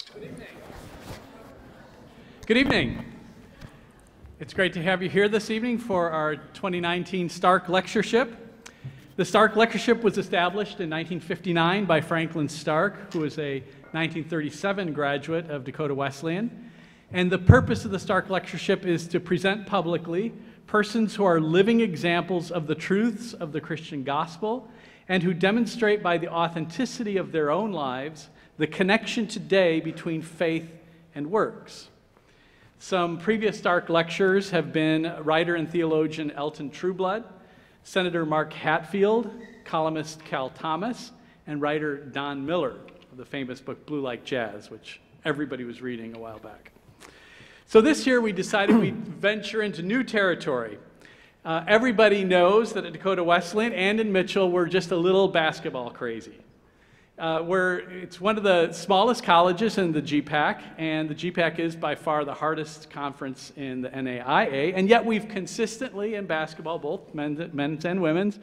Good evening. Good evening. It's great to have you here this evening for our 2019 Stark Lectureship. The Stark Lectureship was established in 1959 by Franklin Stark, who was a 1937 graduate of Dakota Wesleyan. And the purpose of the Stark Lectureship is to present publicly persons who are living examples of the truths of the Christian gospel and who demonstrate by the authenticity of their own lives the connection today between faith and works. Some previous Stark lecturers have been writer and theologian Elton Trueblood, Senator Mark Hatfield, columnist Cal Thomas, and writer Don Miller of the famous book Blue Like Jazz, which everybody was reading a while back. So this year we decided we'd venture into new territory. Everybody knows that at Dakota Wesleyan and in Mitchell we're just a little basketball crazy. It's one of the smallest colleges in the GPAC, and the GPAC is by far the hardest conference in the NAIA, and yet we've consistently in basketball, both men's and women's,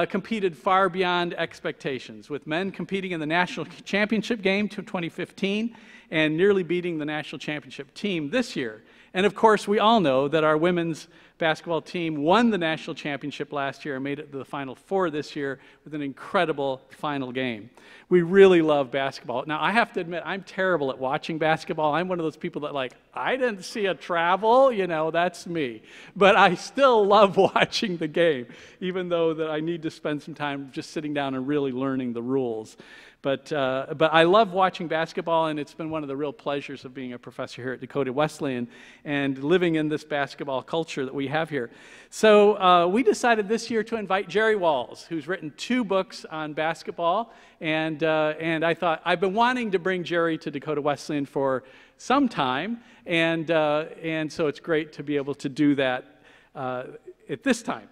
competed far beyond expectations, with men competing in the national championship game to 2015 and nearly beating the national championship team this year. And of course, we all know that our women's basketball team won the national championship last year and made it to the Final Four this year with an incredible final game. We really love basketball. Now, I have to admit, I'm terrible at watching basketball. I'm one of those people that I didn't see a travel, that's me. But I still love watching the game, even though that I need to spend some time just sitting down and really learning the rules. But I love watching basketball, and it's been one of the real pleasures of being a professor here at Dakota Wesleyan and living in this basketball culture that we have here. So we decided this year to invite Jerry Walls, who's written 2 books on basketball, and I thought, I've been wanting to bring Jerry to Dakota Wesleyan for some time, and so it's great to be able to do that at this time.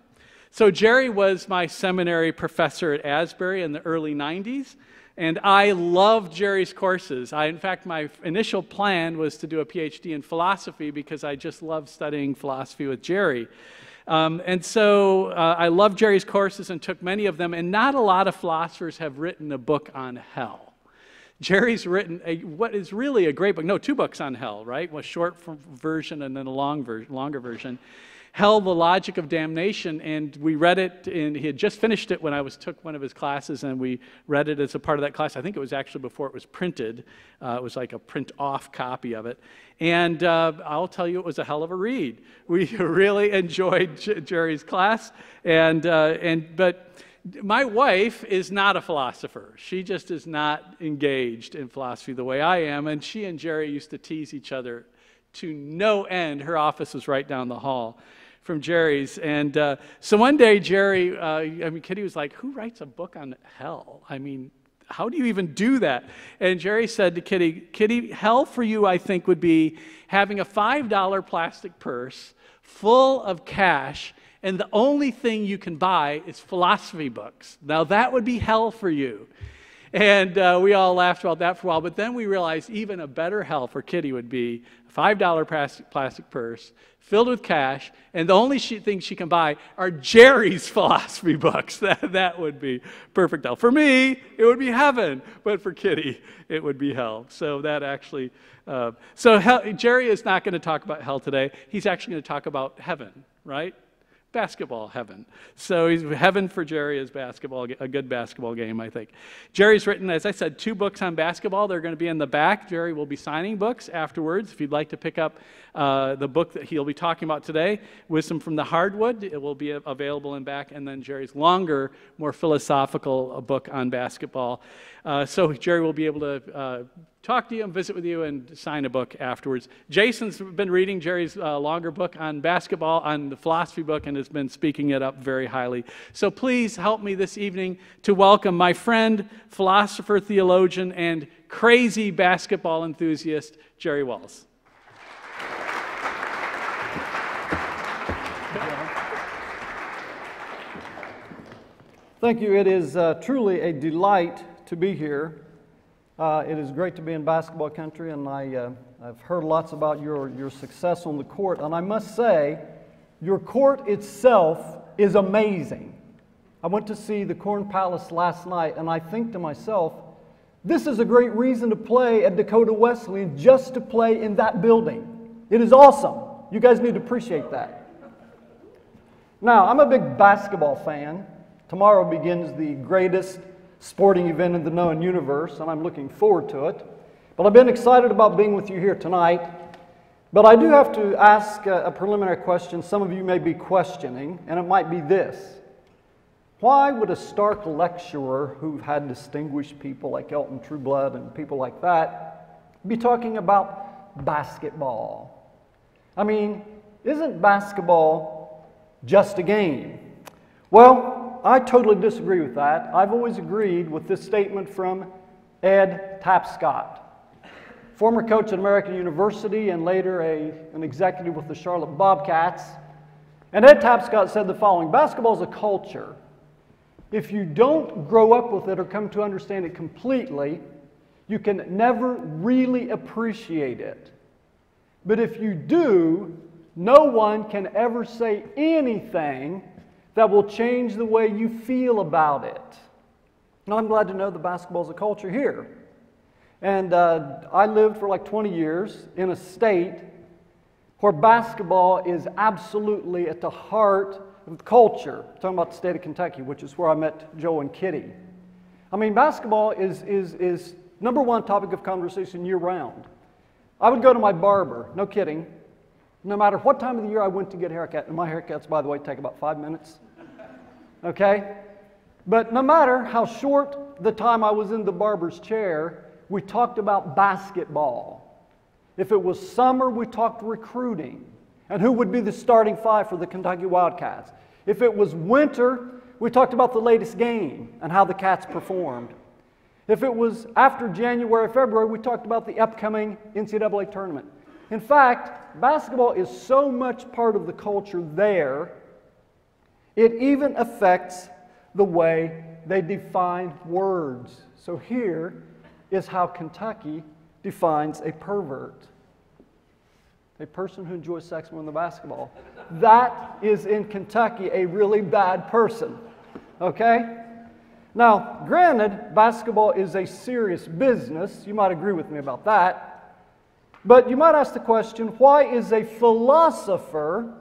So Jerry was my seminary professor at Asbury in the early 90s. And I loved Jerry's courses. In fact, my initial plan was to do a PhD in philosophy because I just loved studying philosophy with Jerry. And so I loved Jerry's courses and took many of them, and not a lot of philosophers have written a book on hell. Jerry's written what is really a great book. 2 books on hell, right? A short version and then a longer version. Hell, the Logic of Damnation, and we read it, and he had just finished it when I took one of his classes, and we read it as a part of that class. I think it was actually before it was printed. It was like a print-off copy of it. And I'll tell you, it was a hell of a read. We really enjoyed Jerry's class, but my wife is not a philosopher. She just is not engaged in philosophy the way I am, and she and Jerry used to tease each other to no end. Her office was right down the hall from Jerry's. And so one day, Jerry, Kitty was like, who writes a book on hell? How do you even do that? And Jerry said to Kitty, hell for you, I think, would be having a $5 plastic purse full of cash, and the only thing you can buy is philosophy books. Now, that would be hell for you. And we all laughed about that for a while, but then we realized even a better hell for Kitty would be a $5 plastic purse filled with cash, and the only things she can buy are Jerry's philosophy books. That would be perfect hell. For me, it would be heaven, but for Kitty, it would be hell. So that actually, Jerry is not going to talk about hell today. He's actually going to talk about heaven, right? Basketball heaven. So heaven for Jerry is basketball, a good basketball game, I think. Jerry's written, as I said, 2 books on basketball. They're going to be in the back. Jerry will be signing books afterwards. If you'd like to pick up the book that he'll be talking about today, Wisdom from the Hardwood, it will be available in back. And then Jerry's longer, more philosophical book on basketball. So Jerry will be able to talk to you and visit with you and sign a book afterwards. Jason's been reading Jerry's longer book on basketball, on the philosophy book, and has been speaking it up very highly. So please help me this evening to welcome my friend, philosopher, theologian, and crazy basketball enthusiast, Jerry Walls. Thank you. It is truly a delight to be here. It is great to be in basketball country, and I've heard lots about your success on the court. And I must say, your court itself is amazing. I went to see the Corn Palace last night, and I think to myself, This is a great reason to play at Dakota Wesleyan, just to play in that building. It is awesome. You guys need to appreciate that. Now, I'm a big basketball fan. Tomorrow begins the greatest sporting event in the known universe, and I'm looking forward to it. But I've been excited about being with you here tonight. But I do have to ask a preliminary question some of you may be questioning, and it might be this. Why would a Stark lecturer who had distinguished people like Elton Trueblood and people like that be talking about basketball? I mean, isn't basketball just a game? Well, I totally disagree with that. I've always agreed with this statement from Ed Tapscott, former coach at American University and later an executive with the Charlotte Bobcats. And Ed Tapscott said the following: basketball is a culture. If you don't grow up with it or come to understand it completely, you can never really appreciate it. But if you do, no one can ever say anything that will change the way you feel about it. Now, I'm glad to know that basketball is a culture here. And I lived for like 20 years in a state where basketball is absolutely at the heart of the culture. I'm talking about the state of Kentucky, which is where I met Joe and Kitty. I mean, basketball is number one topic of conversation year-round. I would go to my barber, no kidding, no matter what time of the year I went to get a haircut. And my haircuts, by the way, take about 5 minutes. Okay? But no matter how short the time I was in the barber's chair, we talked about basketball. If it was summer, we talked recruiting and who would be the starting five for the Kentucky Wildcats. If it was winter, we talked about the latest game and how the Cats performed. If it was after January, February, we talked about the upcoming NCAA tournament. In fact, basketball is so much part of the culture there, it even affects the way they define words. So here is how Kentucky defines a pervert. A person who enjoys sex more than the basketball. That is, in Kentucky, a really bad person. Okay? Now, granted, basketball is a serious business. You might agree with me about that. But you might ask the question, why is a philosopher,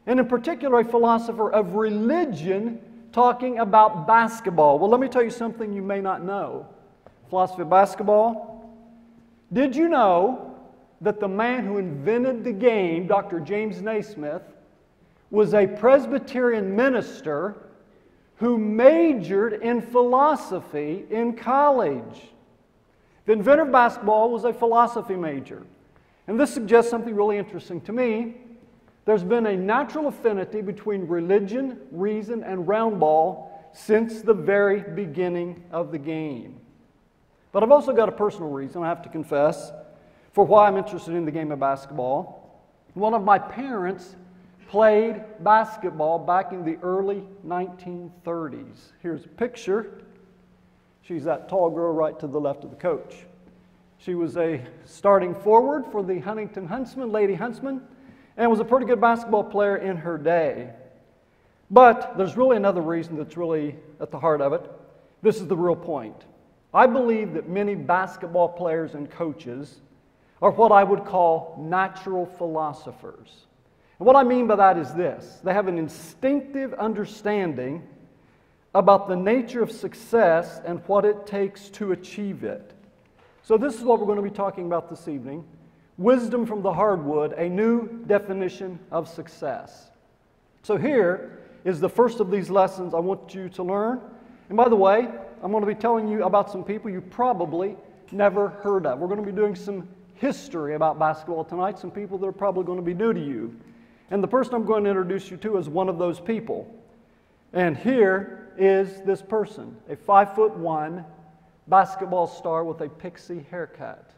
and in particular a philosopher of religion, talking about basketball? Well, let me tell you something you may not know. Philosophy of basketball. Did you know that the man who invented the game, Dr. James Naismith, was a Presbyterian minister who majored in philosophy in college? The inventor of basketball was a philosophy major. And this suggests something really interesting to me. There's been a natural affinity between religion, reason, and round ball since the very beginning of the game. But I've also got a personal reason, I have to confess, for why I'm interested in the game of basketball. One of my parents played basketball back in the early 1930s. Here's a picture. She's that tall girl right to the left of the coach. She was a starting forward for the Huntington Huntsmen, Lady Huntsmen, and was a pretty good basketball player in her day. But there's really another reason that's really at the heart of it. This is the real point. I believe that many basketball players and coaches are what I would call natural philosophers. And what I mean by that is this. They have an instinctive understanding about the nature of success and what it takes to achieve it. So this is what we're going to be talking about this evening. Wisdom from the Hardwood, a new definition of success. So here is the first of these lessons I want you to learn. And by the way, I'm going to be telling you about some people you probably never heard of. We're going to be doing some history about basketball tonight, some people that are probably going to be new to you. And the person I'm going to introduce you to is one of those people. And here is this person, a 5'1" basketball star with a pixie haircut.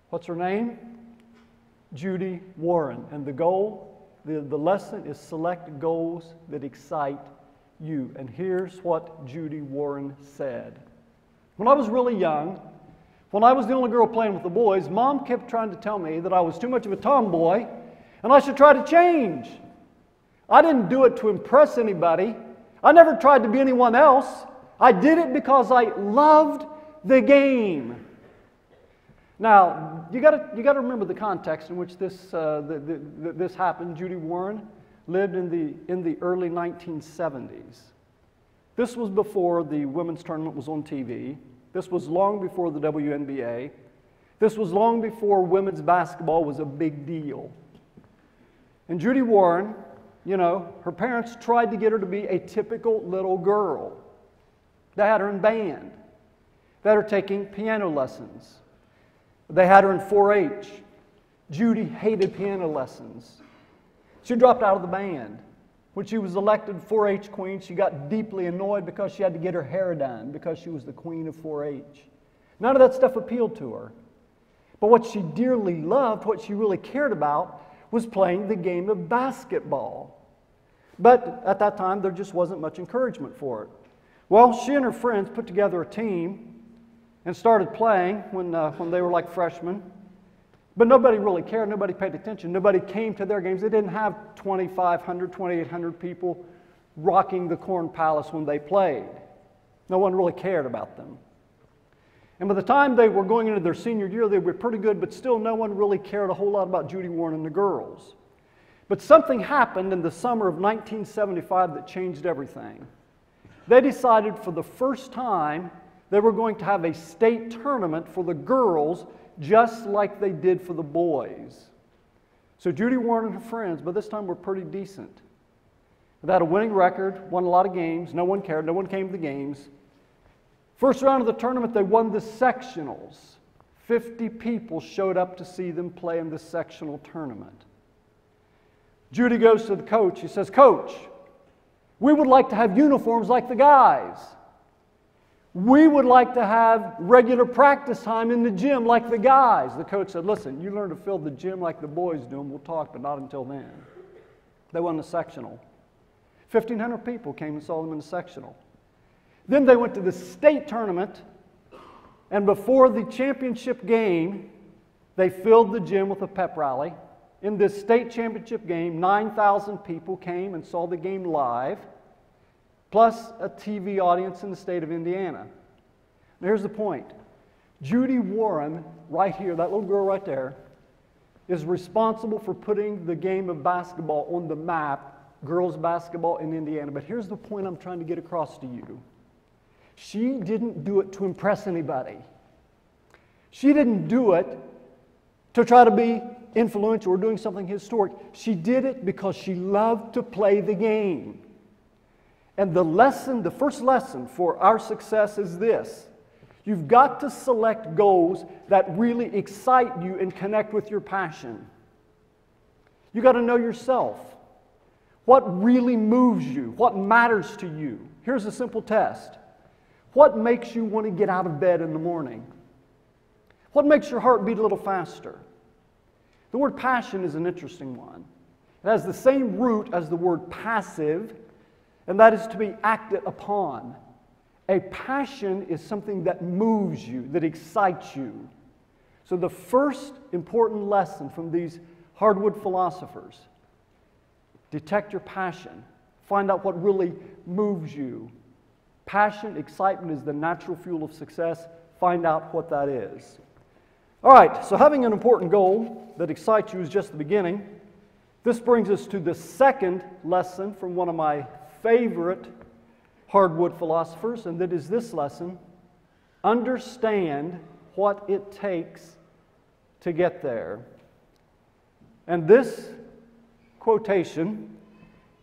What's her name? Judy Warren. And the goal, the lesson is select goals that excite you. And here's what Judy Warren said. When I was really young, when I was the only girl playing with the boys, Mom kept trying to tell me that I was too much of a tomboy and I should try to change. I didn't do it to impress anybody. I never tried to be anyone else. I did it because I loved the game. Now, you got to remember the context in which this happened. Judy Warren lived in the early 1970s. This was before the women's tournament was on TV. This was long before the WNBA. This was long before women's basketball was a big deal. And Judy Warren, you know, her parents tried to get her to be a typical little girl. They had her in band. They had her taking piano lessons. They had her in 4-H. Judy hated piano lessons. She dropped out of the band. When she was elected 4-H queen, she got deeply annoyed because she had to get her hair done because she was the queen of 4-H. None of that stuff appealed to her. But what she dearly loved, what she really cared about, was playing the game of basketball. But at that time, there just wasn't much encouragement for it. Well, she and her friends put together a team and started playing when they were like freshmen. But nobody really cared. Nobody paid attention. Nobody came to their games. They didn't have 2,500, 2,800 people rocking the Corn Palace when they played. No one really cared about them. And by the time they were going into their senior year, they were pretty good, but still no one really cared a whole lot about Judy Warren and the girls. But something happened in the summer of 1975 that changed everything. They decided for the first time they were going to have a state tournament for the girls just like they did for the boys. So Judy Warren and her friends, by this time, were pretty decent. They had a winning record, won a lot of games. No one cared. No one came to the games. First round of the tournament, they won the sectionals. 50 people showed up to see them play in the sectional tournament. Judy goes to the coach. He says, "Coach, we would like to have uniforms like the guys. We would like to have regular practice time in the gym like the guys." The coach said, "Listen, you learn to fill the gym like the boys do, and we'll talk, but not until then." They won the sectional. 1,500 people came and saw them in the sectional. Then they went to the state tournament, and before the championship game, they filled the gym with a pep rally. In this state championship game, 9,000 people came and saw the game live, plus a TV audience in the state of Indiana. Now here's the point. Judy Warren, right here, that little girl right there, is responsible for putting the game of basketball on the map, girls basketball in Indiana. But here's the point I'm trying to get across to you. She didn't do it to impress anybody. She didn't do it to try to be influential or doing something historic. She did it because she loved to play the game. And the first lesson for our success is this. You've got to select goals that really excite you and connect with your passion. You've got to know yourself. What really moves you? What matters to you? Here's a simple test. What makes you want to get out of bed in the morning? What makes your heart beat a little faster? The word passion is an interesting one. It has the same root as the word passive, and that is to be acted upon. A passion is something that moves you, that excites you. So the first important lesson from these Hardwood philosophers, detect your passion. Find out what really moves you. Passion, excitement is the natural fuel of success. Find out what that is. All right, so having an important goal that excites you is just the beginning. This brings us to the second lesson from one of my favorite Hardwood philosophers, and that is this lesson: understand what it takes to get there. And this quotation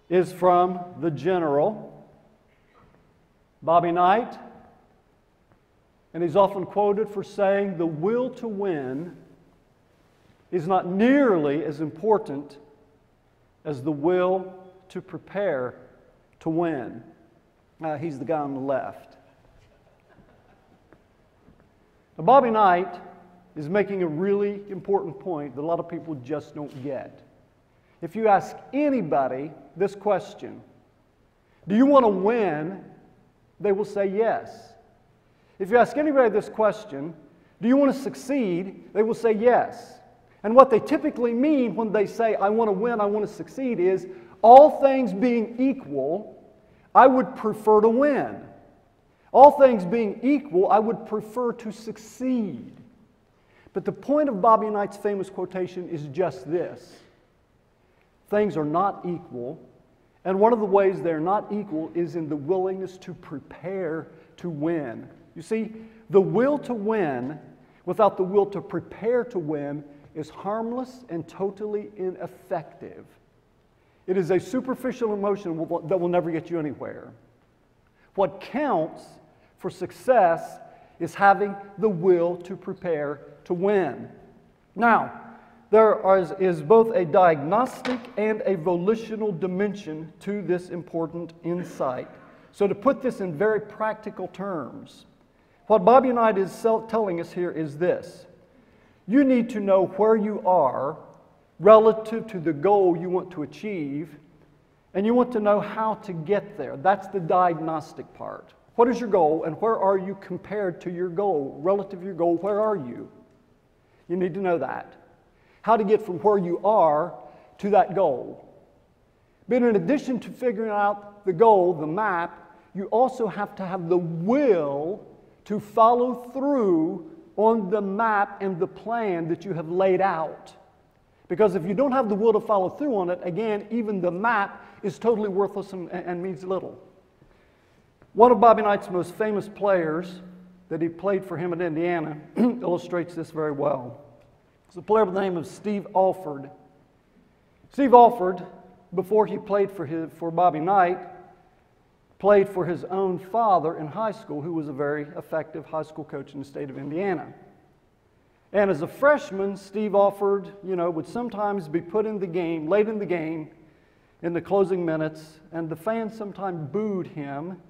is from the General, Bobby Knight, and he's often quoted for saying, "The will to win is not nearly as important as the will to prepare to win." He's the guy on the left. Now, Bobby Knight is making a really important point that a lot of people just don't get. If you ask anybody this question, do you want to win? They will say yes. If you ask anybody this question, do you want to succeed? They will say yes. And what they typically mean when they say, I want to win, I want to succeed, is all things being equal, I would prefer to win. All things being equal, I would prefer to succeed. But the point of Bobby Knight's famous quotation is just this. Things are not equal, and one of the ways they're not equal is in the willingness to prepare to win. You see, the will to win without the will to prepare to win is harmless and totally ineffective. It is a superficial emotion that will never get you anywhere. What counts for success is having the will to prepare to win. Now, there is both a diagnostic and a volitional dimension to this important insight. So to put this in very practical terms, what Bobby Knight is telling us here is this. You need to know where you are relative to the goal you want to achieve, and you want to know how to get there. That's the diagnostic part. What is your goal, and where are you compared to your goal? Relative to your goal, where are you? You need to know that. How to get from where you are to that goal. But in addition to figuring out the goal, the map, you also have to have the will to follow through on the map and the plan that you have laid out. Because if you don't have the will to follow through on it, again, even the map is totally worthless and means little. One of Bobby Knight's most famous players that he played for him at Indiana illustrates this very well. It's a player by the name of Steve Alford. Steve Alford, before he played for Bobby Knight, played for his own father in high school, who was a very effective high school coach in the state of Indiana. And as a freshman, Steve Alford, would sometimes be put in the game, late in the game, in the closing minutes, and the fans sometimes booed him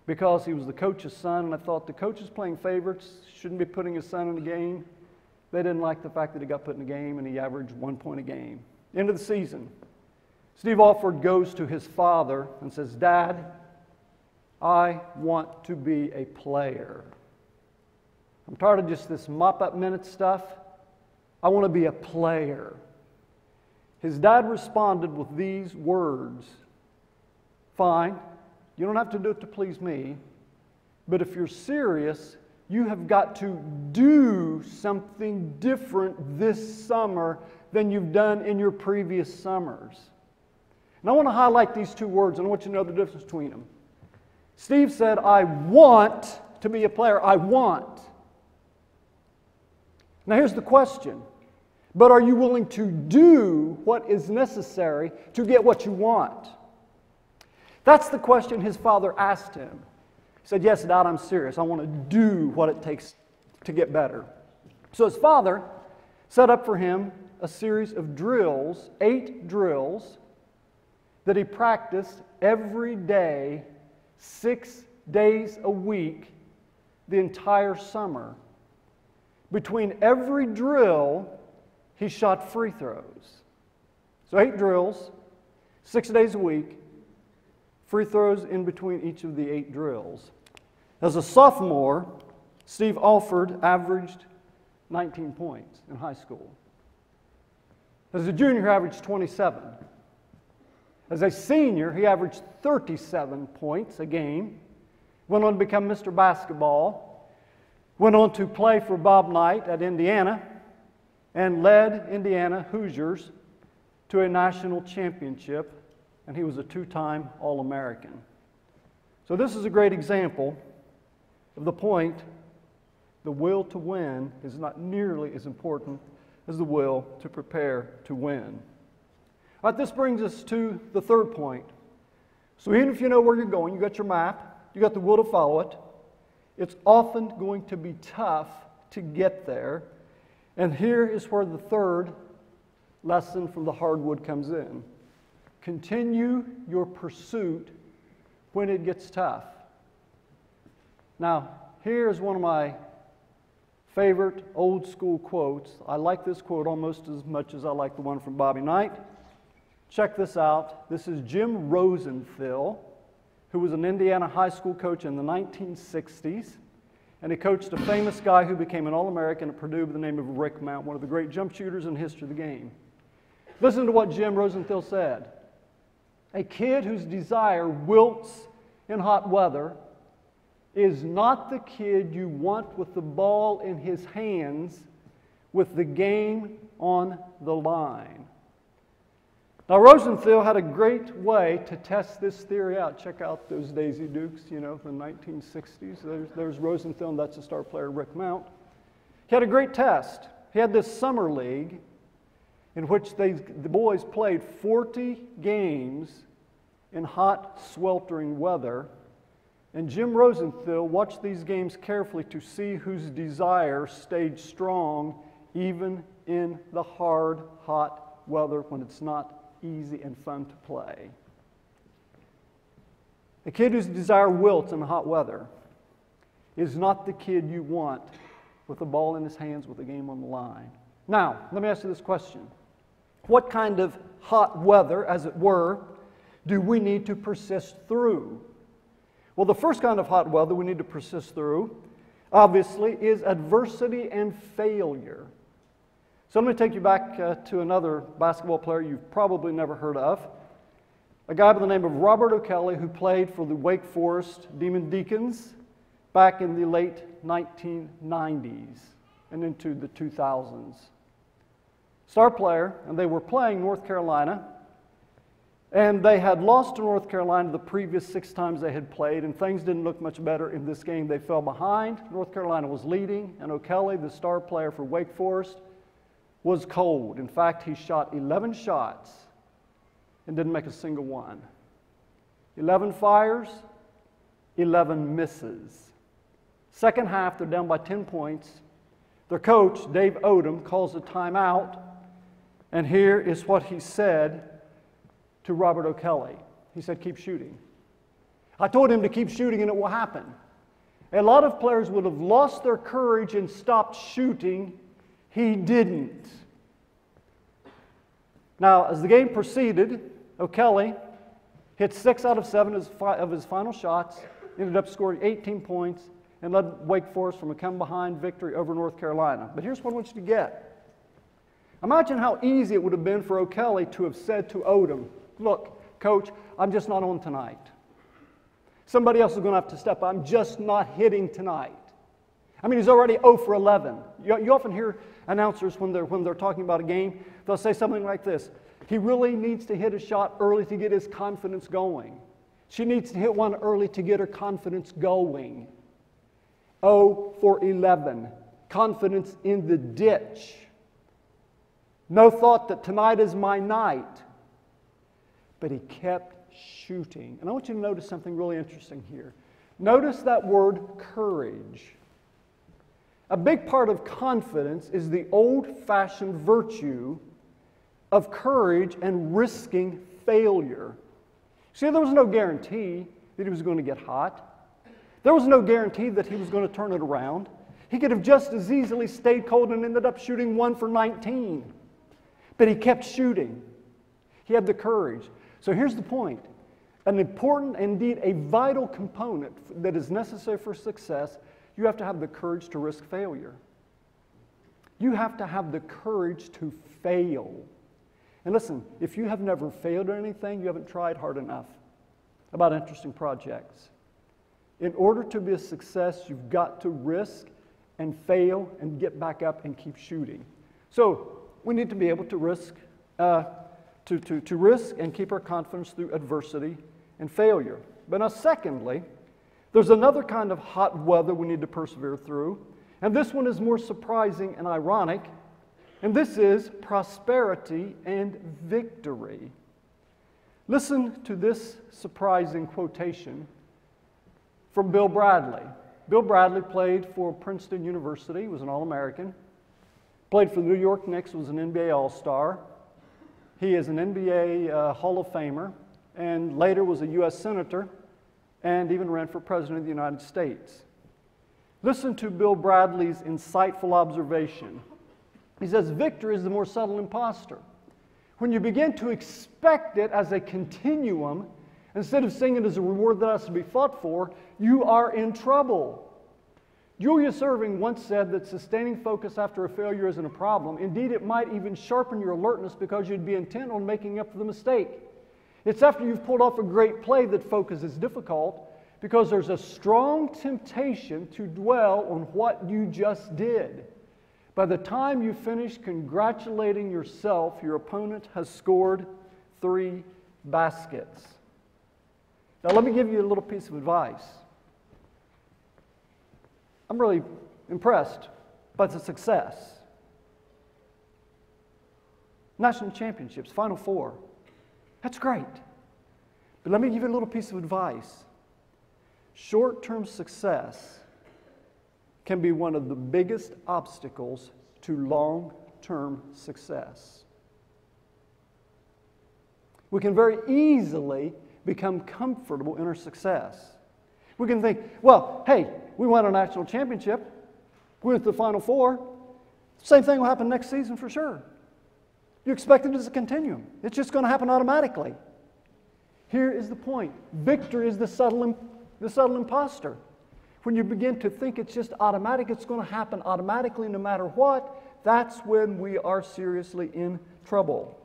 because he was the coach's son, and I thought the coach is playing favorites, shouldn't be putting his son in the game. They didn't like the fact that he got put in the game, and he averaged 1 point a game. End of the season, Steve Alford goes to his father and says, "Dad, I want to be a player. I'm tired of just this mop-up minute stuff. I want to be a player." His dad responded with these words, "Fine, you don't have to do it to please me, but if you're serious, you have got to do something different this summer than you've done in your previous summers." And I want to highlight these two words, and I want you to know the difference between them. Steve said, "I want to be a player. I want." Now here's the question. But are you willing to do what is necessary to get what you want? That's the question his father asked him. He said, "Yes, Dad, I'm serious. I want to do what it takes to get better." So his father set up for him a series of drills, 8 drills, that he practiced every day, 6 days a week, the entire summer. Between every drill, he shot free throws. So 8 drills, 6 days a week, free throws in between each of the 8 drills. As a sophomore, Steve Alford averaged 19 points in high school. As a junior, he averaged 27. As a senior, he averaged 37 points a game, went on to become Mr. Basketball, went on to play for Bob Knight at Indiana, and led Indiana Hoosiers to a national championship, and he was a 2-time All-American. So this is a great example of the point: the will to win is not nearly as important as the will to prepare to win. All right, this brings us to the third point. So even if you know where you're going, you got your map, you got the will to follow it, it's often going to be tough to get there. And here is where the third lesson from the Hardwood comes in. Continue your pursuit when it gets tough. Now, here's one of my favorite old school quotes. I like this quote almost as much as I like the one from Bobby Knight. Check this out. This is Jim Rosenthal, who was an Indiana high school coach in the 1960s. And he coached a famous guy who became an All-American at Purdue by the name of Rick Mount, one of the great jump shooters in the history of the game. Listen to what Jim Rosenthal said. "A kid whose desire wilts in hot weather is not the kid you want with the ball in his hands with the game on the line. Now, Rosenthal had a great way to test this theory out. Check out those Daisy Dukes, you know, from the 1960s. There's Rosenthal, and that's the star player, Rick Mount. He had a great test. He had this summer league in which the boys played 40 games in hot, sweltering weather. And Jim Rosenthal watched these games carefully to see whose desire stayed strong even in the hard, hot weather when it's not easy and fun to play. The kid whose desire wilts in hot weather is not the kid you want with the ball in his hands with the game on the line. Now, let me ask you this question. What kind of hot weather, as it were, do we need to persist through? Well, the first kind of hot weather we need to persist through, obviously, is adversity and failure. So let me take you back to another basketball player you've probably never heard of, a guy by the name of Robert O'Kelly, who played for the Wake Forest Demon Deacons back in the late 1990s and into the 2000s. Star player, and they were playing North Carolina, and they had lost to North Carolina the previous 6 times they had played, and things didn't look much better in this game. They fell behind. North Carolina was leading, and O'Kelly, the star player for Wake Forest, was cold. In fact, he shot 11 shots and didn't make a single one. 11 fires, 11 misses. Second half, they're down by 10 points. Their coach, Dave Odom, calls a timeout, and here is what he said to Robert O'Kelly. He said, "Keep shooting." I told him to keep shooting and it will happen. A lot of players would have lost their courage and stopped shooting. He didn't. Now, as the game proceeded, O'Kelly hit 6 out of 7 of his final shots, ended up scoring 18 points, and led Wake Forest from a come-behind victory over North Carolina. But here's what I want you to get. Imagine how easy it would have been for O'Kelly to have said to Odom, "Look, Coach, I'm just not on tonight. Somebody else is going to have to step up. I'm just not hitting tonight." I mean, he's already 0 for 11. You often hear announcers when they're talking about a game, they'll say something like this: "He really needs to hit a shot early to get his confidence going. She needs to hit one early to get her confidence going." 0 for 11. Confidence in the ditch. No thought that tonight is my night. But he kept shooting. And I want you to notice something really interesting here. Notice that word courage. A big part of confidence is the old-fashioned virtue of courage and risking failure. See, there was no guarantee that he was going to get hot. There was no guarantee that he was going to turn it around. He could have just as easily stayed cold and ended up shooting 1 for 19. But he kept shooting. He had the courage. So here's the point. An important, indeed a vital component that is necessary for success, you have to have the courage to risk failure. You have to have the courage to fail. And listen, if you have never failed at anything, you haven't tried hard enough about interesting projects. In order to be a success, you've got to risk and fail and get back up and keep shooting. So we need to be able to risk, to risk and keep our confidence through adversity and failure. But now, secondly, there's another kind of hot weather we need to persevere through, and this one is more surprising and ironic, and this is prosperity and victory. Listen to this surprising quotation from Bill Bradley. Bill Bradley played for Princeton University, he was an All-American, played for the New York Knicks, was an NBA All-Star. He is an NBA Hall of Famer, and later was a U.S. Senator, and even ran for President of the United States. Listen to Bill Bradley's insightful observation. He says, "Victory is the more subtle imposter. When you begin to expect it as a continuum, instead of seeing it as a reward that has to be fought for, you are in trouble." Julius Erving once said that sustaining focus after a failure isn't a problem. Indeed, it might even sharpen your alertness because you'd be intent on making up for the mistake. It's after you've pulled off a great play that focus is difficult, because there's a strong temptation to dwell on what you just did. By the time you finish congratulating yourself, your opponent has scored 3 baskets. Now, let me give you a little piece of advice. I'm really impressed by the success. National championships, Final Four. That's great. But let me give you a little piece of advice. Short-term success can be one of the biggest obstacles to long-term success. We can very easily become comfortable in our success. We can think, well, hey, we won a national championship. We went to the Final Four. Same thing will happen next season for sure. You expect it as a continuum. It's just going to happen automatically. Here is the point. Victor is the subtle imposter. When you begin to think it's just automatic, it's going to happen automatically no matter what, that's when we are seriously in trouble.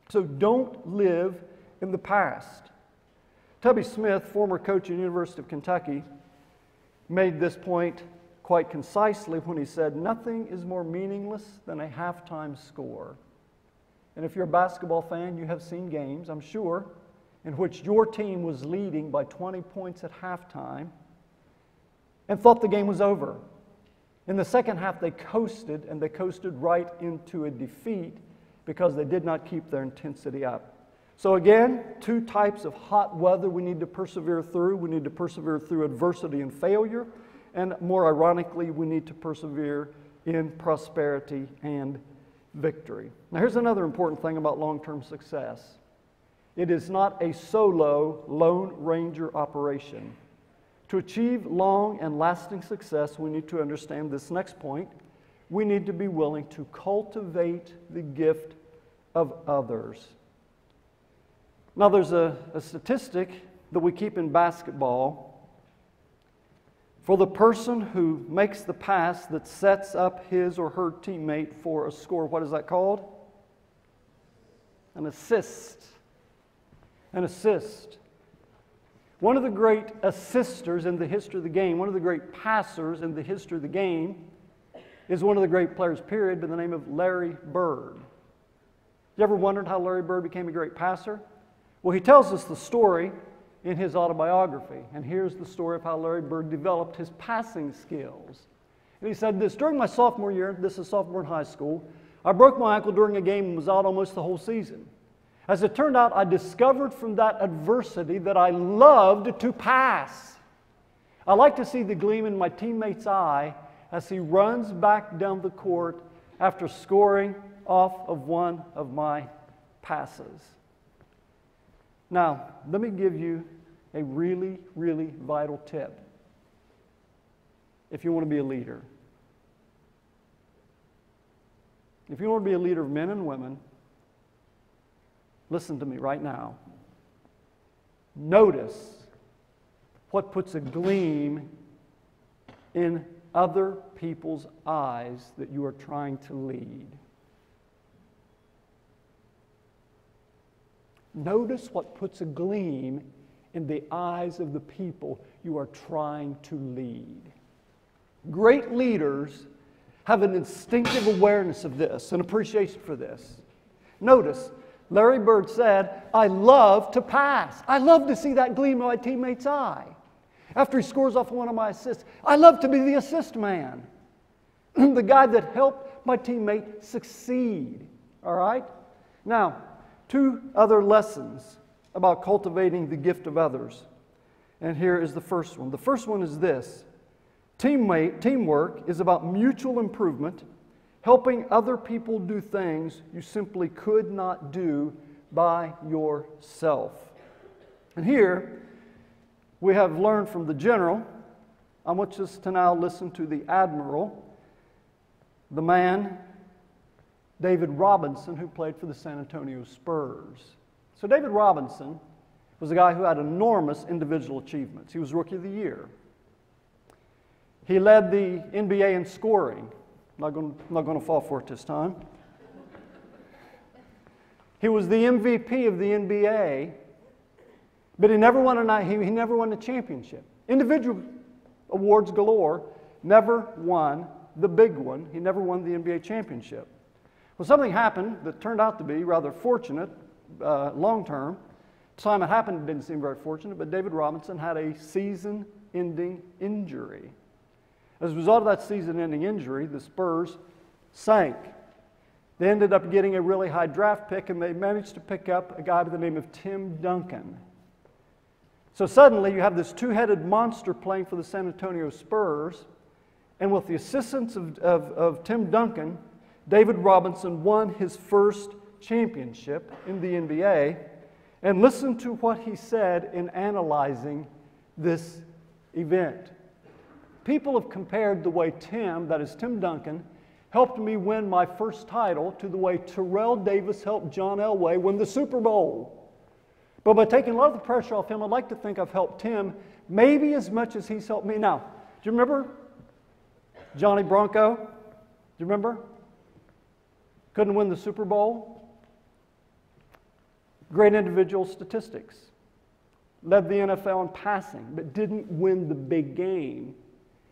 So don't live in the past. Tubby Smith, former coach at the University of Kentucky, made this point quite concisely when he said, "Nothing is more meaningless than a halftime score." And if you're a basketball fan, you have seen games, I'm sure, in which your team was leading by 20 points at halftime and thought the game was over. In the second half, they coasted, and they coasted right into a defeat because they did not keep their intensity up. So again, 2 types of hot weather we need to persevere through. We need to persevere through adversity and failure, and more ironically, we need to persevere in prosperity and victory. Now here's another important thing about long-term success. It is not a solo Lone Ranger operation. To achieve long and lasting success, we need to understand this next point. We need to be willing to cultivate the gift of others. Now there's a statistic that we keep in basketball. For the person who makes the pass that sets up his or her teammate for a score, what is that called? An assist. An assist. One of the great assisters in the history of the game, one of the great passers in the history of the game, is one of the great players, period, by the name of Larry Bird. You ever wondered how Larry Bird became a great passer? Well, he tells us the story in his autobiography. And here's the story of how Larry Bird developed his passing skills. And he said this: during my sophomore year, this is sophomore in high school, I broke my ankle during a game and was out almost the whole season. As it turned out, I discovered from that adversity that I loved to pass. I like to see the gleam in my teammate's eye as he runs back down the court after scoring off of one of my passes. Now, let me give you a really, really vital tip if you want to be a leader. If you want to be a leader of men and women, listen to me right now. Notice what puts a gleam in other people's eyes that you are trying to lead. Notice what puts a gleam in the eyes of the people you are trying to lead. Great leaders have an instinctive awareness of this, an appreciation for this. Notice, Larry Bird said, I love to pass. I love to see that gleam in my teammate's eye. After he scores off one of my assists, I love to be the assist man. The guy that helped my teammate succeed. All right? Now, 2 other lessons about cultivating the gift of others. And here is the first one. The first one is this. Teamwork is about mutual improvement, helping other people do things you simply could not do by yourself. And here, we have learned from the general. I want us to now listen to the admiral, the man, David Robinson, who played for the San Antonio Spurs. So David Robinson was a guy who had enormous individual achievements. He was Rookie of the Year. He led the NBA in scoring. I'm not going to fall for it this time. He was the MVP of the NBA, but he never won a championship. Individual awards galore, never won the big one. He never won the NBA championship. Well, something happened that turned out to be rather fortunate long term. The time it happened, it didn't seem very fortunate, but David Robinson had a season-ending injury. As a result of that season-ending injury, the Spurs sank. They ended up getting a really high draft pick, and they managed to pick up a guy by the name of Tim Duncan. So suddenly you have this two-headed monster playing for the San Antonio Spurs, and with the assistance of Tim Duncan, David Robinson won his first championship in the NBA. And listen to what he said in analyzing this event. People have compared the way Tim, that is Tim Duncan, helped me win my first title to the way Terrell Davis helped John Elway win the Super Bowl. But by taking a lot of the pressure off him, I'd like to think I've helped Tim maybe as much as he's helped me. Now, do you remember Johnny Bronco? Do you remember? Couldn't win the Super Bowl. Great individual statistics. Led the NFL in passing, but didn't win the big game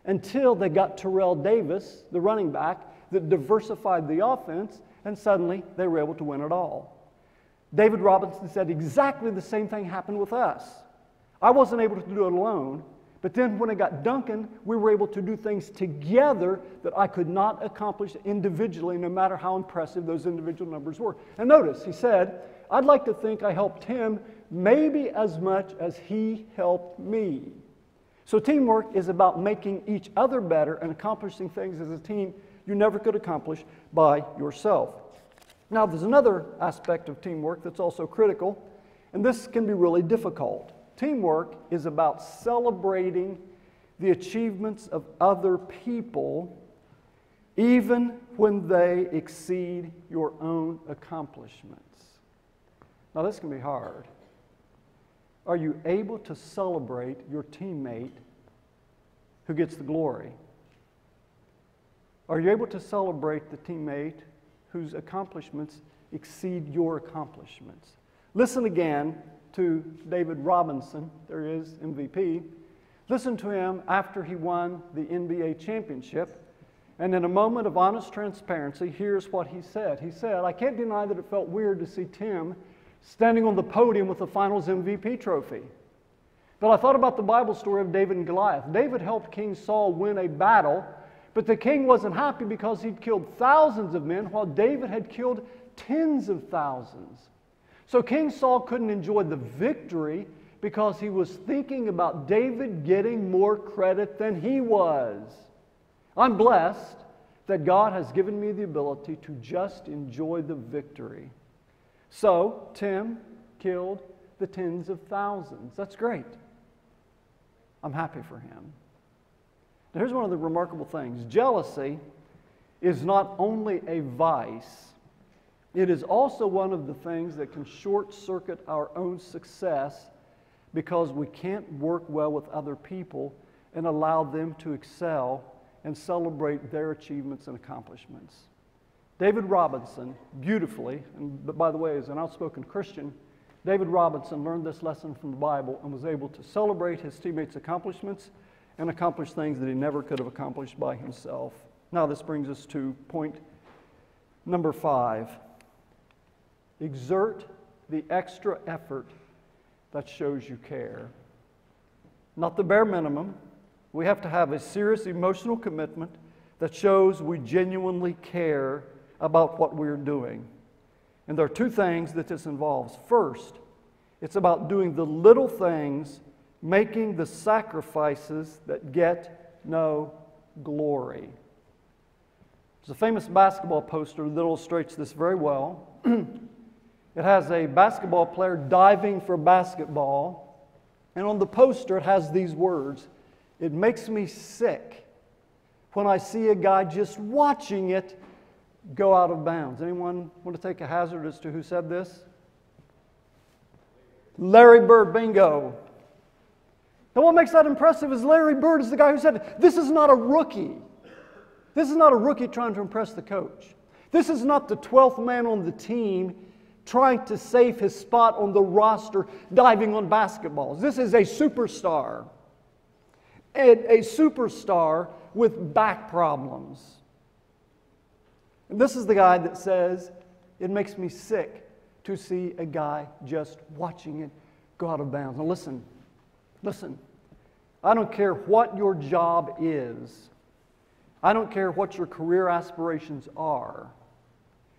until they got Terrell Davis, the running back, that diversified the offense, and suddenly they were able to win it all. David Robinson said exactly the same thing happened with us. I wasn't able to do it alone, but then when I got Duncan, we were able to do things together that I could not accomplish individually, no matter how impressive those individual numbers were. And notice, he said, I'd like to think I helped him maybe as much as he helped me. So teamwork is about making each other better and accomplishing things as a team you never could accomplish by yourself. Now, there's another aspect of teamwork that's also critical, and this can be really difficult. Teamwork is about celebrating the achievements of other people, even when they exceed your own accomplishments. Now, this can be hard. Are you able to celebrate your teammate who gets the glory? Are you able to celebrate the teammate whose accomplishments exceed your accomplishments? Listen again to David Robinson, there he is, MVP. Listen to him after he won the NBA championship. And in a moment of honest transparency, here's what he said. He said, I can't deny that it felt weird to see Tim standing on the podium with the Finals MVP trophy. But I thought about the Bible story of David and Goliath. David helped King Saul win a battle, but the king wasn't happy because he'd killed thousands of men while David had killed tens of thousands. So King Saul couldn't enjoy the victory because he was thinking about David getting more credit than he was. I'm blessed that God has given me the ability to just enjoy the victory. So Tim killed the tens of thousands. That's great. I'm happy for him. Now, here's one of the remarkable things. Jealousy is not only a vice, it is also one of the things that can short-circuit our own success because we can't work well with other people and allow them to excel and celebrate their achievements and accomplishments. David Robinson, beautifully, and by the way, as an outspoken Christian, David Robinson learned this lesson from the Bible and was able to celebrate his teammates' accomplishments and accomplish things that he never could have accomplished by himself. Now this brings us to point number 5. Exert the extra effort that shows you care. Not the bare minimum. We have to have a serious emotional commitment that shows we genuinely care about what we're doing. And there are two things that this involves. First, it's about doing the little things, making the sacrifices that get no glory. There's a famous basketball poster that illustrates this very well. It has a basketball player diving for basketball, and on the poster it has these words, "It makes me sick when I see a guy just watching it go out of bounds." Anyone want to take a hazard as to who said this? Larry Bird, bingo. Now what makes that impressive is Larry Bird is the guy who said it. This is not a rookie. This is not a rookie trying to impress the coach. This is not the 12th man on the team trying to save his spot on the roster diving on basketballs. This is a superstar. and a superstar with back problems. And this is the guy that says, it makes me sick to see a guy just watching it go out of bounds. Now listen, I don't care what your job is. I don't care what your career aspirations are.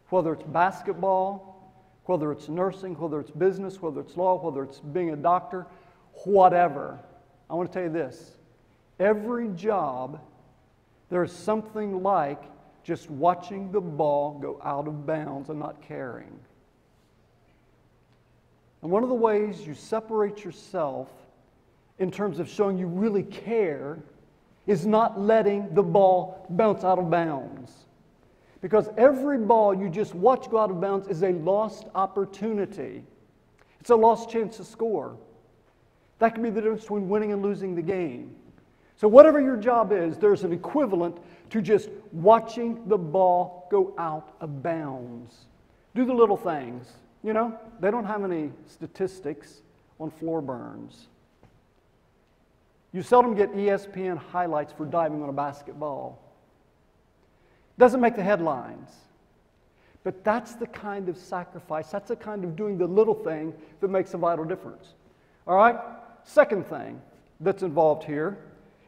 Whether it's basketball, whether it's nursing, whether it's business, whether it's law, whether it's being a doctor, whatever. I want to tell you this. Every job, there's something like just watching the ball go out of bounds and not caring. And one of the ways you separate yourself in terms of showing you really care is not letting the ball bounce out of bounds. Because every ball you just watch go out of bounds is a lost opportunity. It's a lost chance to score. That can be the difference between winning and losing the game. So whatever your job is, there's an equivalent to just watching the ball go out of bounds. Do the little things. You know, they don't have any statistics on floor burns. You seldom get ESPN highlights for diving on a basketball. Doesn't make the headlines. But that's the kind of sacrifice, that's the kind of doing the little thing that makes a vital difference. All right? Second thing that's involved here,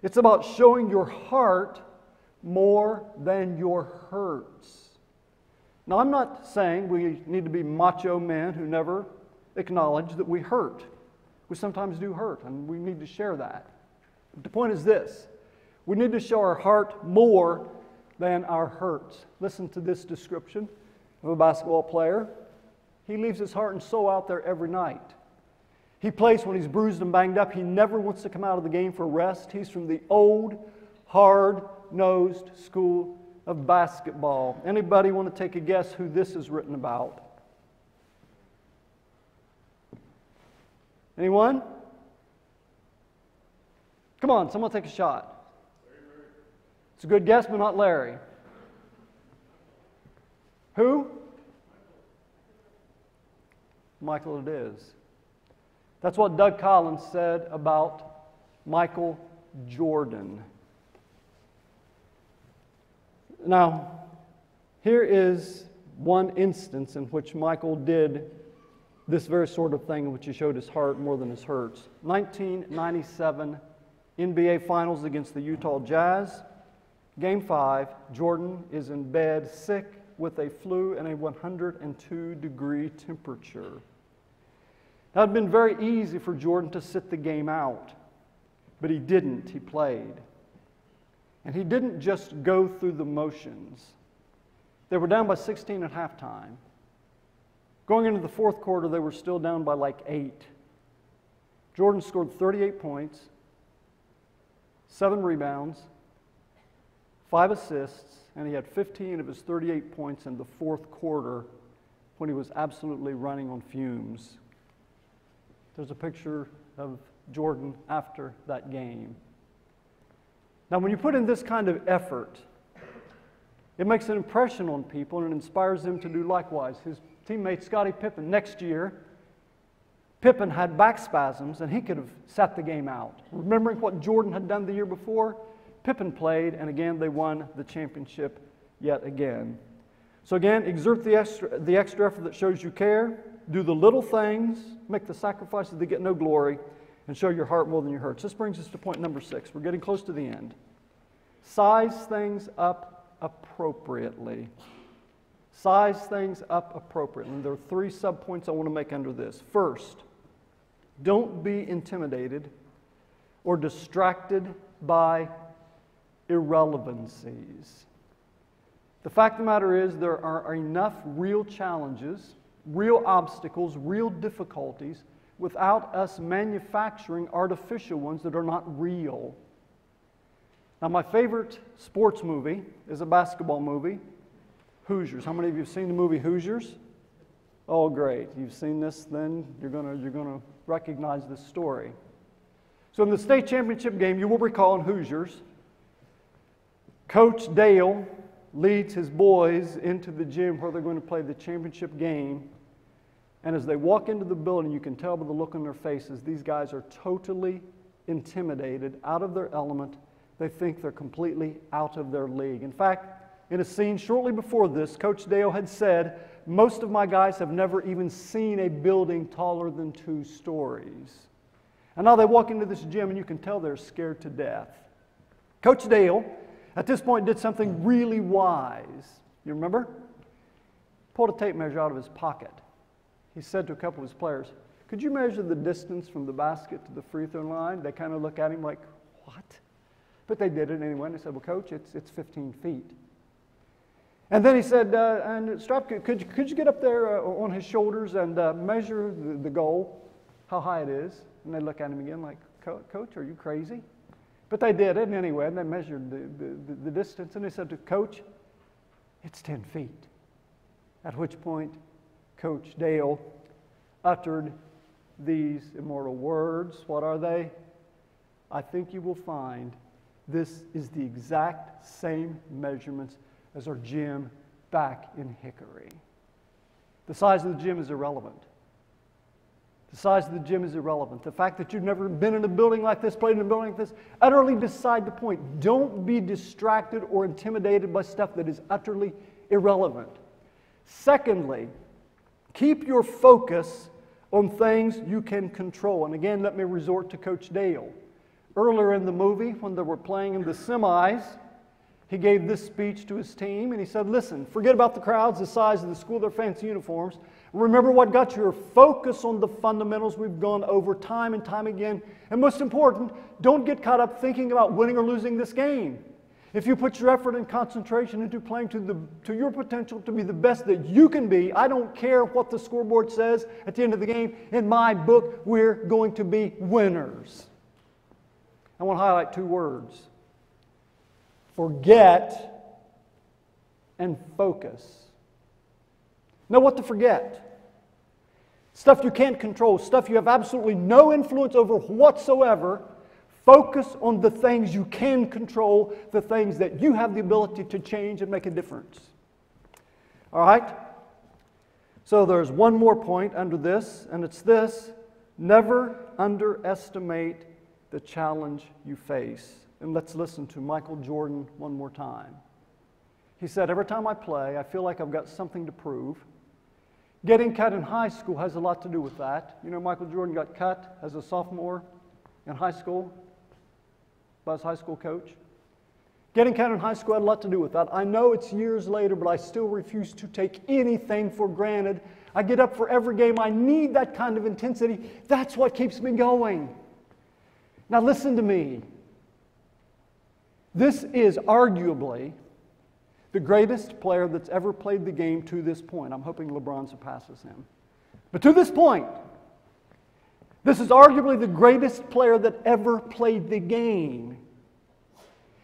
it's about showing your heart more than your hurts. Now, I'm not saying we need to be macho men who never acknowledge that we hurt. We sometimes do hurt, and we need to share that. But the point is this. We need to show our heart more than our hurts. Listen to this description of a basketball player. He leaves his heart and soul out there every night. He plays when he's bruised and banged up. He never wants to come out of the game for rest. He's from the old, hard-nosed school of basketball. Anybody want to take a guess who this is written about? Anyone? Come on, someone take a shot. It's a good guess, but not Larry. Who? Michael it is. That's what Doug Collins said about Michael Jordan. Now, here is one instance in which Michael did this very sort of thing in which he showed his heart more than his hurts. 1997 NBA Finals against the Utah Jazz. Game 5, Jordan is in bed sick with a flu and a 102-degree temperature. Now, it had been very easy for Jordan to sit the game out, but he didn't. He played. And he didn't just go through the motions. They were down by 16 at halftime. Going into the fourth quarter, they were still down by like 8. Jordan scored 38 points, 7 rebounds, 5 assists, and he had 15 of his 38 points in the fourth quarter when he was absolutely running on fumes. There's a picture of Jordan after that game. Now, when you put in this kind of effort, it makes an impression on people and it inspires them to do likewise. His teammate Scottie Pippen, next year, Pippen had back spasms and he could have sat the game out. Remembering what Jordan had done the year before, Pippen played, and again they won the championship yet again. So again, exert the extra effort that shows you care, do the little things, make the sacrifices that get no glory, and show your heart more than your hurts. This brings us to point number 6. We're getting close to the end. Size things up appropriately. Size things up appropriately. And there are 3 subpoints I want to make under this. First, don't be intimidated or distracted by irrelevancies. The fact of the matter is there are enough real challenges, real obstacles, real difficulties without us manufacturing artificial ones that are not real. Now, my favorite sports movie is a basketball movie, Hoosiers. How many of you have seen the movie Hoosiers? Oh, great. You've seen this, then you're gonna recognize this story. So in the state championship game, you will recall in Hoosiers, Coach Dale leads his boys into the gym where they're going to play the championship game. And as they walk into the building, you can tell by the look on their faces, these guys are totally intimidated, out of their element. They think they're completely out of their league. In fact, in a scene shortly before this, Coach Dale had said, most of my guys have never even seen a building taller than 2 stories. And now they walk into this gym and you can tell they're scared to death. Coach Dale, at this point, did something really wise. You remember? Pulled a tape measure out of his pocket. He said to a couple of his players, could you measure the distance from the basket to the free throw line? They kind of look at him like, what? But they did it anyway. And they said, well, Coach, it's 15 feet. And then he said, and Strap, could you get up there on his shoulders and measure the goal, how high it is? And they look at him again like, Coach, are you crazy? But they did it anyway, and they measured the distance. And they said to Coach, it's 10 feet. At which point, Coach Dale uttered these immortal words. What are they? I think you will find this is the exact same measurements as our gym back in Hickory. The size of the gym is irrelevant. The size of the gym is irrelevant. The fact that you've never been in a building like this, played in a building like this, utterly beside the point. Don't be distracted or intimidated by stuff that is utterly irrelevant. Secondly, keep your focus on things you can control. And again, let me resort to Coach Dale. Earlier in the movie, when they were playing in the semis, he gave this speech to his team, and he said, listen, forget about the crowds, the size of the school, their fancy uniforms. Remember what got you. Focus on the fundamentals we've gone over time and time again. And most important, don't get caught up thinking about winning or losing this game. If you put your effort and concentration into playing to your potential to be the best that you can be, I don't care what the scoreboard says at the end of the game. In my book, we're going to be winners. I want to highlight 2 words. Forget and focus. Know what to forget. Stuff you can't control, stuff you have absolutely no influence over whatsoever. Focus on the things you can control, the things that you have the ability to change and make a difference. All right? So there's one more point under this, and it's this. Never underestimate the challenge you face. And let's listen to Michael Jordan one more time. He said, every time I play, I feel like I've got something to prove. Getting cut in high school has a lot to do with that. You know, Michael Jordan got cut as a sophomore in high school by his high school coach. Getting cut in high school had a lot to do with that. I know it's years later, but I still refuse to take anything for granted. I get up for every game. I need that kind of intensity. That's what keeps me going. Now listen to me. This is arguably the greatest player that's ever played the game to this point. I'm hoping LeBron surpasses him. But to this point, this is arguably the greatest player that ever played the game.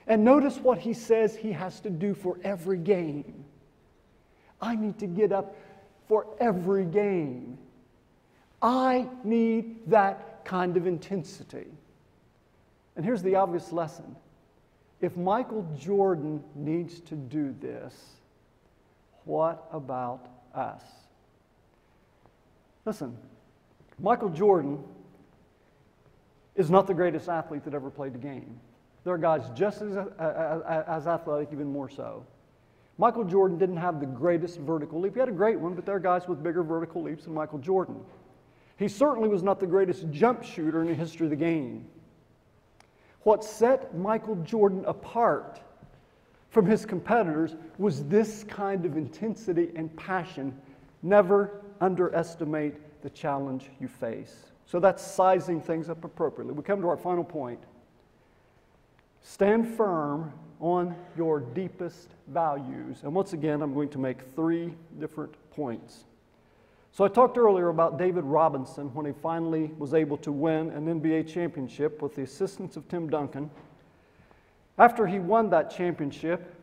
And notice what he says he has to do for every game. I need to get up for every game. I need that kind of intensity. And here's the obvious lesson. If Michael Jordan needs to do this, what about us? Listen, Michael Jordan is not the greatest athlete that ever played the game. There are guys just as athletic, even more so. Michael Jordan didn't have the greatest vertical leap. He had a great one, but there are guys with bigger vertical leaps than Michael Jordan. He certainly was not the greatest jump shooter in the history of the game. What set Michael Jordan apart from his competitors was this kind of intensity and passion. Never underestimate the challenge you face. So that's sizing things up appropriately. We come to our final point. Stand firm on your deepest values. And once again, I'm going to make 3 different points. So I talked earlier about David Robinson when he finally was able to win an NBA championship with the assistance of Tim Duncan. After he won that championship,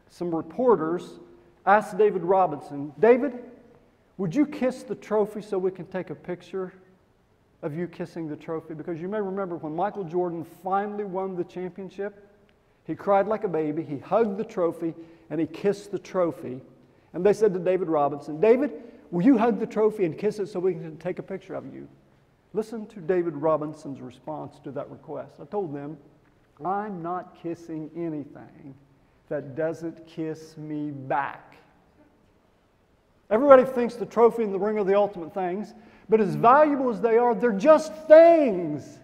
some reporters asked David Robinson, David, would you kiss the trophy so we can take a picture of you kissing the trophy? Because you may remember when Michael Jordan finally won the championship, he cried like a baby, he hugged the trophy, and he kissed the trophy. And they said to David Robinson, David, will you hug the trophy and kiss it so we can take a picture of you? Listen to David Robinson's response to that request. I told them, I'm not kissing anything that doesn't kiss me back. Everybody thinks the trophy and the ring are the ultimate things, but as valuable as they are, they're just things.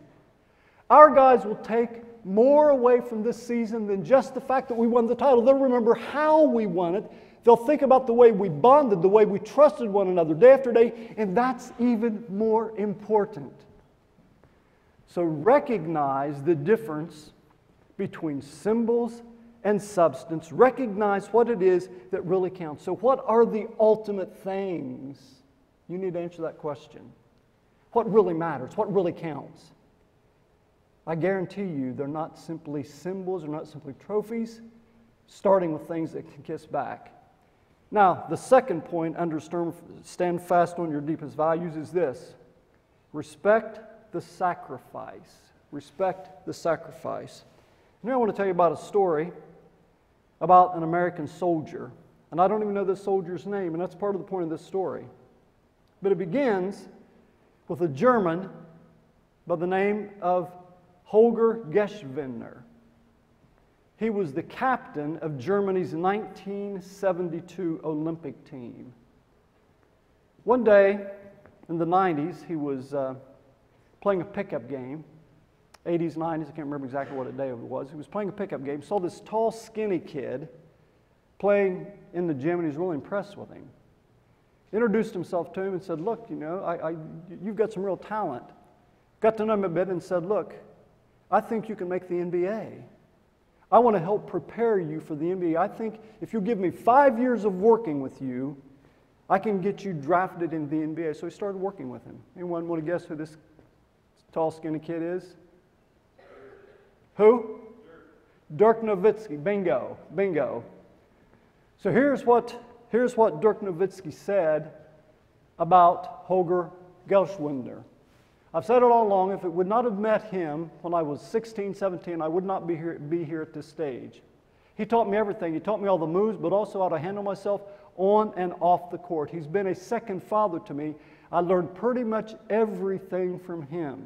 Our guys will take more away from this season than just the fact that we won the title. They'll remember how we won it. They'll think about the way we bonded, the way we trusted one another day after day, and that's even more important. So recognize the difference between symbols and substance. Recognize what it is that really counts. So what are the ultimate things? You need to answer that question. What really matters? What really counts? I guarantee you they're not simply symbols, they're not simply trophies, starting with things that can kiss back. Now, the second point under stand fast on your deepest values is this. Respect the sacrifice. Respect the sacrifice. Now I want to tell you about a story about an American soldier. And I don't even know this soldier's name, and that's part of the point of this story. But it begins with a German by the name of Holger Geschwindner. He was the captain of Germany's 1972 Olympic team. One day in the 90s, he was playing a pickup game. 80s, 90s, I can't remember exactly what day it was. He was playing a pickup game, saw this tall, skinny kid playing in the gym, and he was really impressed with him. Introduced himself to him and said, look, you know, you've got some real talent. Got to know him a bit and said, look, I think you can make the NBA. I want to help prepare you for the NBA. I think if you'll give me 5 years of working with you, I can get you drafted in the NBA. So he started working with him. Anyone want to guess who this tall, skinny kid is? Who? Dirk Nowitzki. Bingo. Bingo. So here's what Dirk Nowitzki said about Holger Geschwindner. I've said it all along, if it would not have met him when I was 16, 17, I would not be here at this stage. He taught me everything. He taught me all the moves, but also how to handle myself on and off the court. He's been a second father to me. I learned pretty much everything from him.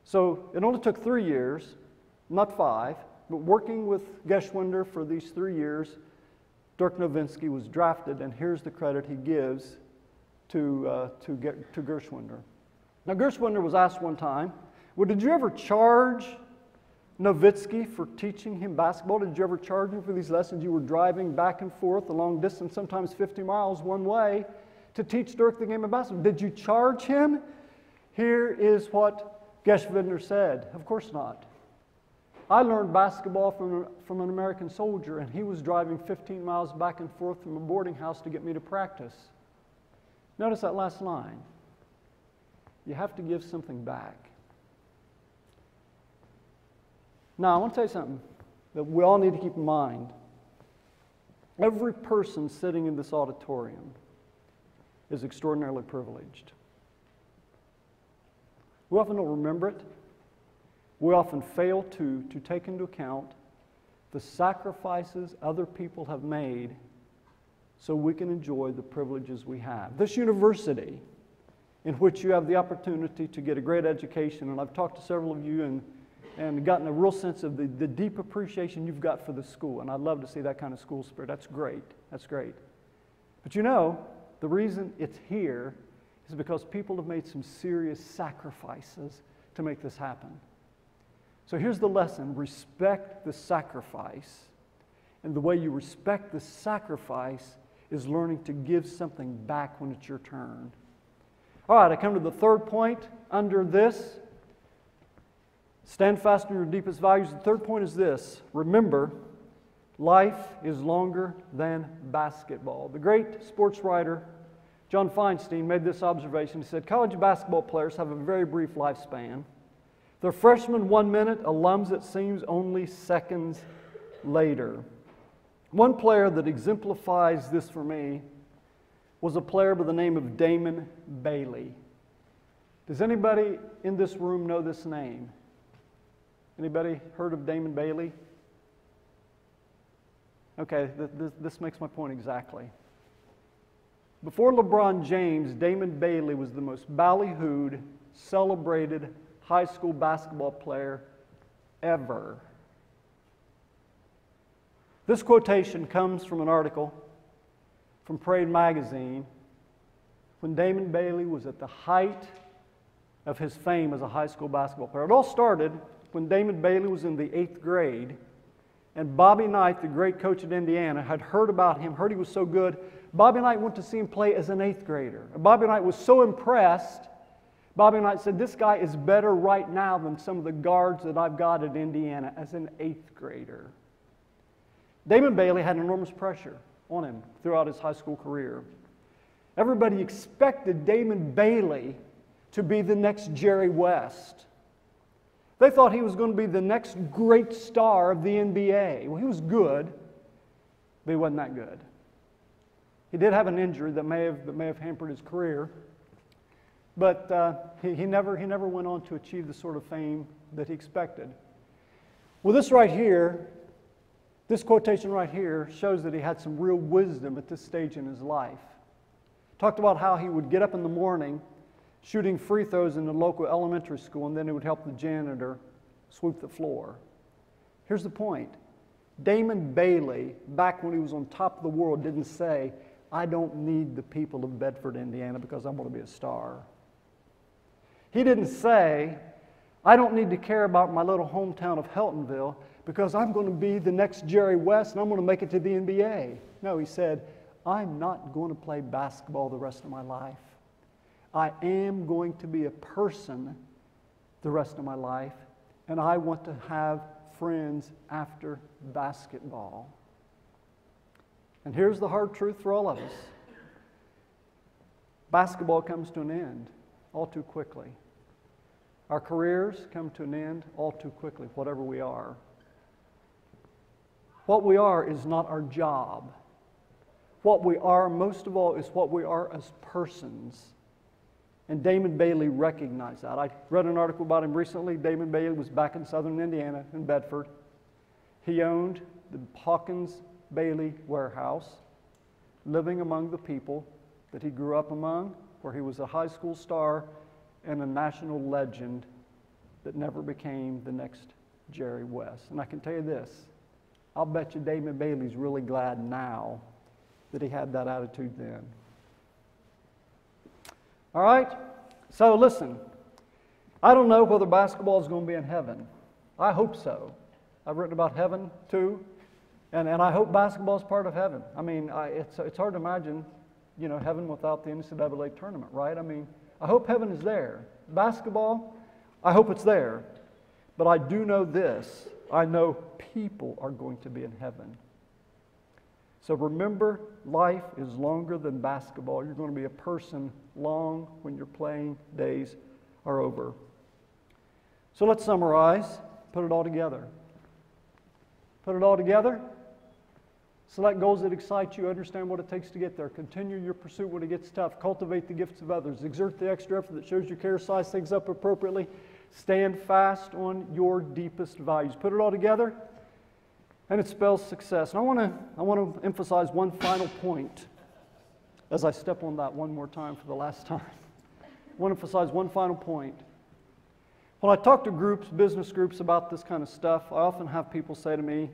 So it only took 3 years, not 5, but working with Geschwindner for these 3 years, Dirk Nowitzki was drafted, and here's the credit he gives to Geschwindner. Now, Geschwindner was asked one time, well, did you ever charge Nowitzki for teaching him basketball? Did you ever charge him for these lessons? You were driving back and forth a long distance, sometimes 50 miles one way, to teach Dirk the game of basketball. Did you charge him? Here is what Geschwindner said. Of course not. I learned basketball from an American soldier, and he was driving 15 miles back and forth from a boarding house to get me to practice. Notice that last line. You have to give something back. Now, I want to tell you something that we all need to keep in mind. Every person sitting in this auditorium is extraordinarily privileged. We often don't remember it. We often fail to take into account the sacrifices other people have made so we can enjoy the privileges we have. This university, in which you have the opportunity to get a great education, and I've talked to several of you and gotten a real sense of the deep appreciation you've got for the school, and I'd love to see that kind of school spirit. That's great. That's great. But you know, the reason it's here is because people have made some serious sacrifices to make this happen. So here's the lesson. Respect the sacrifice. And the way you respect the sacrifice is learning to give something back when it's your turn. All right, I come to the third point under this. Stand fast on your deepest values. The third point is this. Remember, life is longer than basketball. The great sports writer John Feinstein made this observation. He said, college basketball players have a very brief lifespan. They're freshmen 1 minute, alums it seems only seconds later. One player that exemplifies this for me was a player by the name of Damon Bailey. Does anybody in this room know this name? Anybody heard of Damon Bailey? Okay, this makes my point exactly. Before LeBron James, Damon Bailey was the most ballyhooed, celebrated high school basketball player ever. This quotation comes from an article from Parade magazine when Damon Bailey was at the height of his fame as a high school basketball player. It all started when Damon Bailey was in the 8th grade, and Bobby Knight, the great coach at Indiana, had heard about him, heard he was so good. Bobby Knight went to see him play as an 8th grader. And Bobby Knight was so impressed, Bobby Knight said, "This guy is better right now than some of the guards that I've got at Indiana as an 8th grader." Damon Bailey had enormous pressure on him throughout his high school career. Everybody expected Damon Bailey to be the next Jerry West. They thought he was going to be the next great star of the NBA. Well, he was good, but he wasn't that good. He did have an injury that may have hampered his career, but he never went on to achieve the sort of fame that he expected. Well, this right here, this quotation right here shows that he had some real wisdom at this stage in his life. Talked about how he would get up in the morning shooting free throws in the local elementary school, and then he would help the janitor sweep the floor. Here's the point. Damon Bailey, back when he was on top of the world, didn't say, "I don't need the people of Bedford, Indiana, because I'm going to be a star." He didn't say, "I don't need to care about my little hometown of Heltonville because I'm going to be the next Jerry West and I'm going to make it to the NBA." No, he said, "I'm not going to play basketball the rest of my life. I am going to be a person the rest of my life, and I want to have friends after basketball." And here's the hard truth for all of us. Basketball comes to an end all too quickly. Our careers come to an end all too quickly, whatever we are. What we are is not our job. What we are, most of all, is what we are as persons. And Damon Bailey recognized that. I read an article about him recently. Damon Bailey was back in southern Indiana, in Bedford. He owned the Hawkins Bailey warehouse, living among the people that he grew up among, where he was a high school star and a national legend that never became the next Jerry West. And I can tell you this, I'll bet you Damon Bailey's really glad now that he had that attitude then. All right? So listen, I don't know whether basketball is going to be in heaven. I hope so. I've written about heaven too, and I hope basketball is part of heaven. I mean, it's hard to imagine, heaven without the NCAA tournament, right? I mean, I hope heaven is there. Basketball, I hope it's there. But I do know this. I know people are going to be in heaven. So remember, life is longer than basketball. You're going to be a person long when your playing days are over. So let's summarize, put it all together. Put it all together. Select goals that excite you. Understand what it takes to get there. Continue your pursuit when it gets tough. Cultivate the gifts of others. Exert the extra effort that shows you care. Size things up appropriately. Stand fast on your deepest values. Put it all together, and it spells success. And I want to emphasize one final point as I step on that one more time for the last time. I want to emphasize one final point. When I talk to groups, business groups about this kind of stuff, I often have people say to me,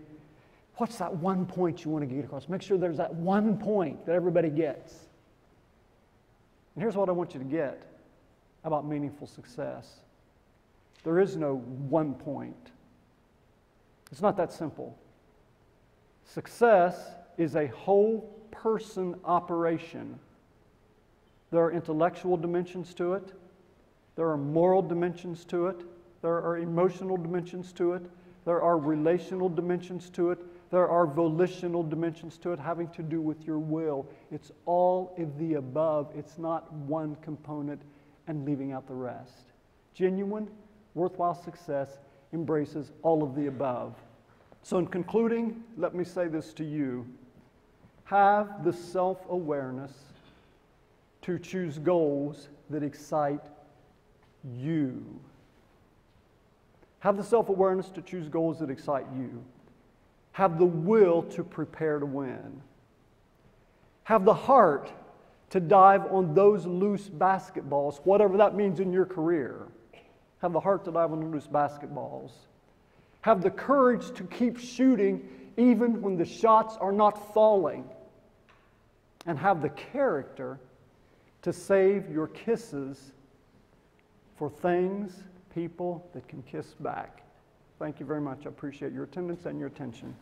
"What's that one point you want to get across? Make sure there's that one point that everybody gets." And here's what I want you to get about meaningful success. There is no one point. It's not that simple. Success is a whole person operation. There are intellectual dimensions to it. There are moral dimensions to it. There are emotional dimensions to it. There are relational dimensions to it. There are volitional dimensions to it having to do with your will. It's all of the above. It's not one component and leaving out the rest. Genuine, worthwhile success embraces all of the above. So in concluding, let me say this to you. Have the self-awareness to choose goals that excite you. Have the self-awareness to choose goals that excite you. Have the will to prepare to win. Have the heart to dive on those loose basketballs, whatever that means in your career. Have the heart to dive on the loose basketballs. Have the courage to keep shooting even when the shots are not falling. And have the character to save your kisses for things, people that can kiss back. Thank you very much. I appreciate your attendance and your attention.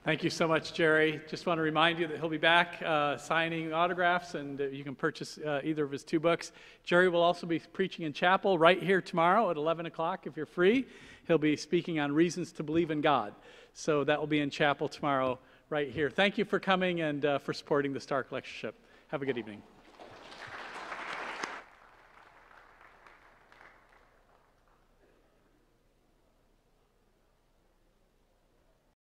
Thank you so much, Jerry. Just want to remind you that he'll be back signing autographs, and you can purchase either of his 2 books. Jerry will also be preaching in chapel right here tomorrow at 11 o'clock if you're free. He'll be speaking on reasons to believe in God. So that will be in chapel tomorrow right here. Thank you for coming and for supporting the Stark Lectureship. Have a good evening.